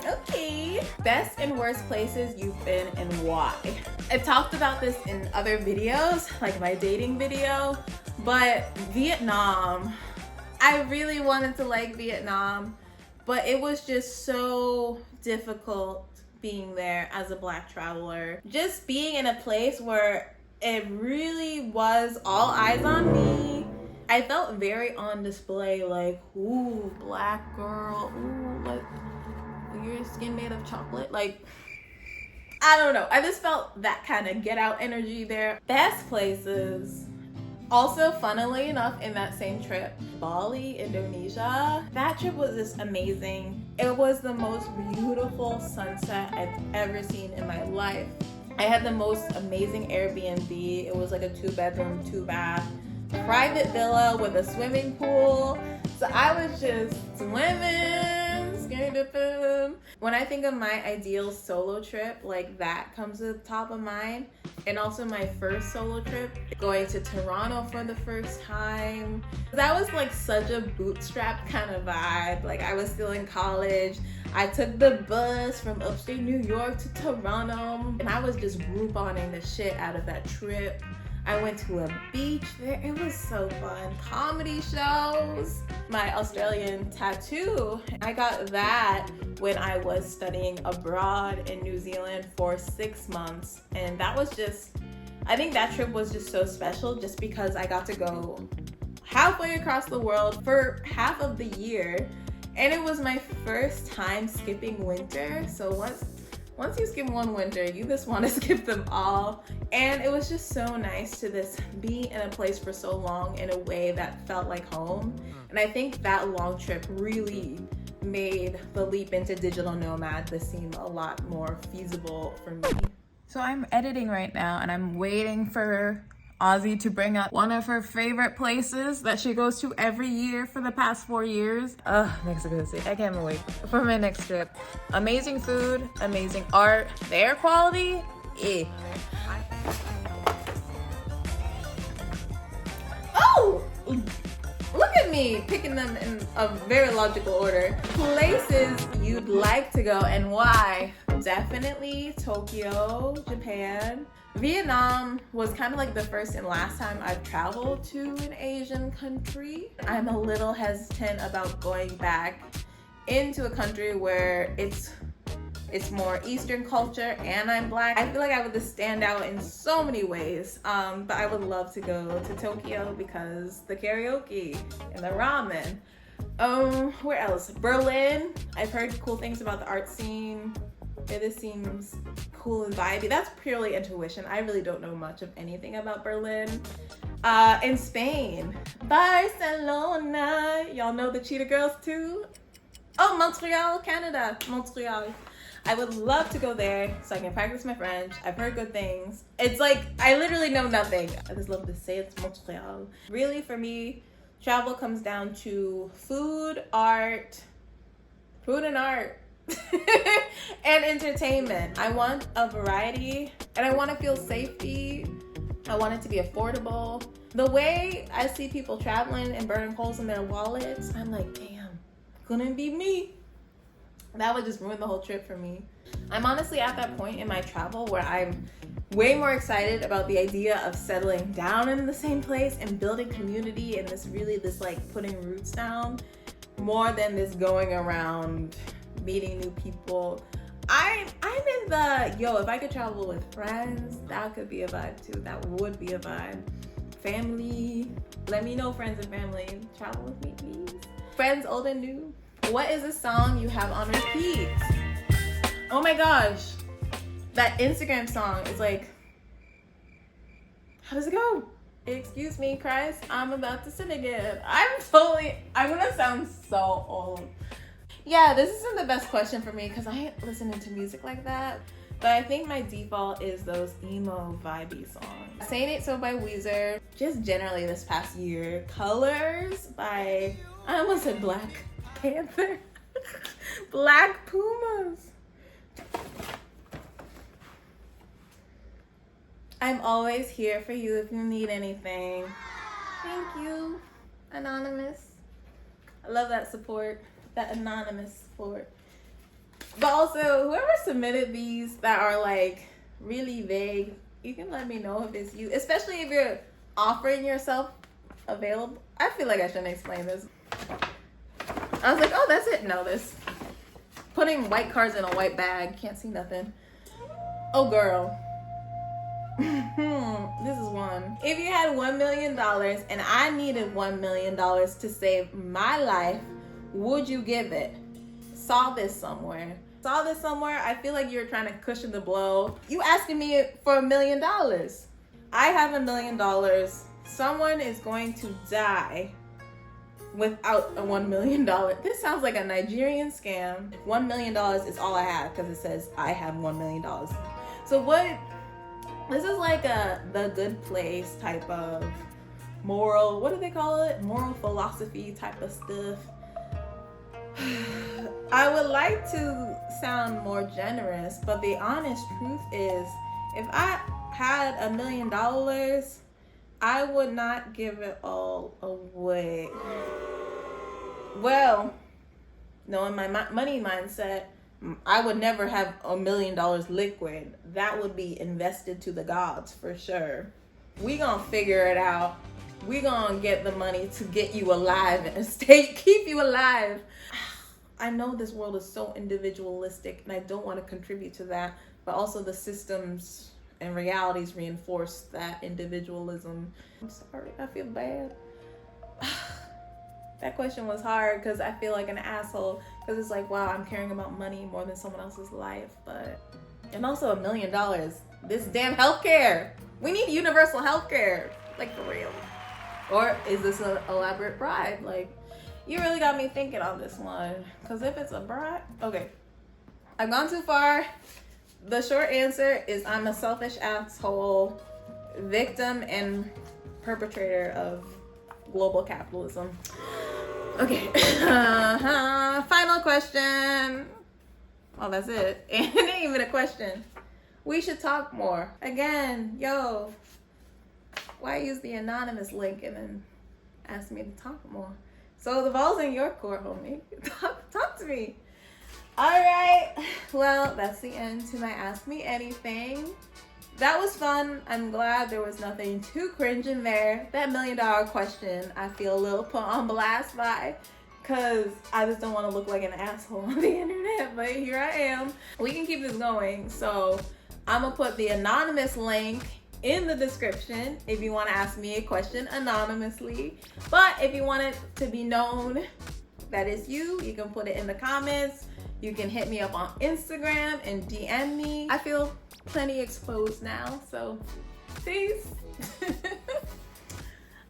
Okay. Best and worst places you've been and why. I've talked about this in other videos, like my dating video, but Vietnam, I really wanted to like Vietnam, but it was just so difficult being there as a Black traveler. Just being in a place where it really was all eyes on me. I felt very on display, like, ooh, Black girl, ooh, like, your skin made of chocolate. Like, I don't know. I just felt that kind of get out energy there. Best places. Also, funnily enough, in that same trip, Bali, Indonesia, that trip was just amazing. It was the most beautiful sunset I've ever seen in my life. I had the most amazing Airbnb. It was like a 2-bedroom, 2-bath, private villa with a swimming pool. So I was just swimming, scared of them. When I think of my ideal solo trip, like that comes to the top of mind. And also my first solo trip, going to Toronto for the first time. That was like such a bootstrap kind of vibe. Like I was still in college. I took the bus from upstate New York to Toronto, and I was just Grouponing the shit out of that trip. I went to a beach there. It was so fun. Comedy shows. My Australian tattoo, I got that when I was studying abroad in New Zealand for 6 months. And that was just, I think that trip was just so special just because I got to go halfway across the world for half of the year. And it was my first time skipping winter. So once you skip one winter, you just want to skip them all. And it was just so nice to just be in a place for so long in a way that felt like home. And I think that long trip really made the leap into digital nomad to seem a lot more feasible for me. So I'm editing right now and I'm waiting for Ozzy to bring up one of her favorite places that she goes to every year for the past 4 years. Mexico City. I can't wait for my next trip. Amazing food, amazing art, the air quality, Oh! Look at me picking them in a very logical order. Places you'd like to go and why? Definitely Tokyo, Japan. Vietnam was kind of like the first and last time I've traveled to an Asian country. I'm a little hesitant about going back into a country where it's more Eastern culture and I'm Black. I feel like I would just stand out in so many ways. But I would love to go to Tokyo because the karaoke and the ramen. Where else? Berlin. I've heard cool things about the art scene. It just seems cool and vibey. That's purely intuition. I really don't know much of anything about Berlin. In Spain, Barcelona. Y'all know the Cheetah Girls too? Oh, Montreal, Canada. Montreal. I would love to go there so I can practice my French. I've heard good things. It's like, I literally know nothing. I just love to say it's Montreal. Really, for me, travel comes down to food and art, and entertainment. I want a variety and I want to feel safety. I want it to be affordable. The way I see people traveling and burning holes in their wallets, I'm like, damn, couldn't be me. That would just ruin the whole trip for me. I'm honestly at that point in my travel where I'm way more excited about the idea of settling down in the same place and building community and this like putting roots down more than this going around meeting new people. I'm in the, if I could travel with friends, that could be a vibe too. That would be a vibe. Family, let me know, friends and family. Travel with me, please. Friends old and new. What is a song you have on repeat? Oh my gosh. That Instagram song is like, how does it go? Excuse me, Christ, I'm about to sin again. I'm gonna sound so old. Yeah, this isn't the best question for me because I ain't listening to music like that. But I think my default is those emo vibey songs. Saying It So by Weezer. Just generally this past year. Colors by, I almost said Black Panther. Black Pumas. I'm always here for you if you need anything. Thank you, Anonymous. I love that support, that anonymous support. But also, whoever submitted these that are like really vague, you can let me know if it's you, especially if you're offering yourself available. I feel like I shouldn't explain this. I was like, oh, that's it. No, this putting white cards in a white bag. Can't see nothing. Oh, girl. This is one. If you had $1 million and I needed $1 million to save my life, would you give it? Saw this somewhere. I feel like you're trying to cushion the blow. You asking me for $1 million. I have $1 million. Someone is going to die without a $1 million. This sounds like a Nigerian scam. $1 million is all I have because it says I have $1 million. So what? This is like The Good Place type of moral, what do they call it? Moral philosophy type of stuff. I would like to sound more generous, but the honest truth is, if I had $1 million, I would not give it all away. Well, knowing my money mindset, I would never have $1 million liquid. That would be invested to the gods for sure. We gonna figure it out. We gonna get the money to get you alive and keep you alive. I know this world is so individualistic and I don't want to contribute to that, but also the systems and realities reinforce that individualism. I'm sorry, I feel bad. That question was hard because I feel like an asshole, because it's like, wow, I'm caring about money more than someone else's life. And also $1 million. This damn healthcare. We need universal healthcare, like for real. Or is this an elaborate bribe? Like, you really got me thinking on this one, because if it's a bribe, okay, I've gone too far. The short answer is I'm a selfish asshole, victim and perpetrator of global capitalism. Okay. Final question. Well, that's it. It ain't even a question. We should talk more. Again, yo, why use the anonymous link and then ask me to talk more? So the ball's in your court, homie. Talk to me. All right. Well, that's the end to my Ask Me Anything. That was fun. I'm glad there was nothing too cringe in there. That $1 million question, I feel a little put on blast by, because I just don't want to look like an asshole on the internet, but here I am. We can keep this going. So I'm going to put the anonymous link in the description if you want to ask me a question anonymously. But if you want it to be known that it's you, you can put it in the comments. You can hit me up on Instagram and DM me. I feel plenty exposed now, so peace.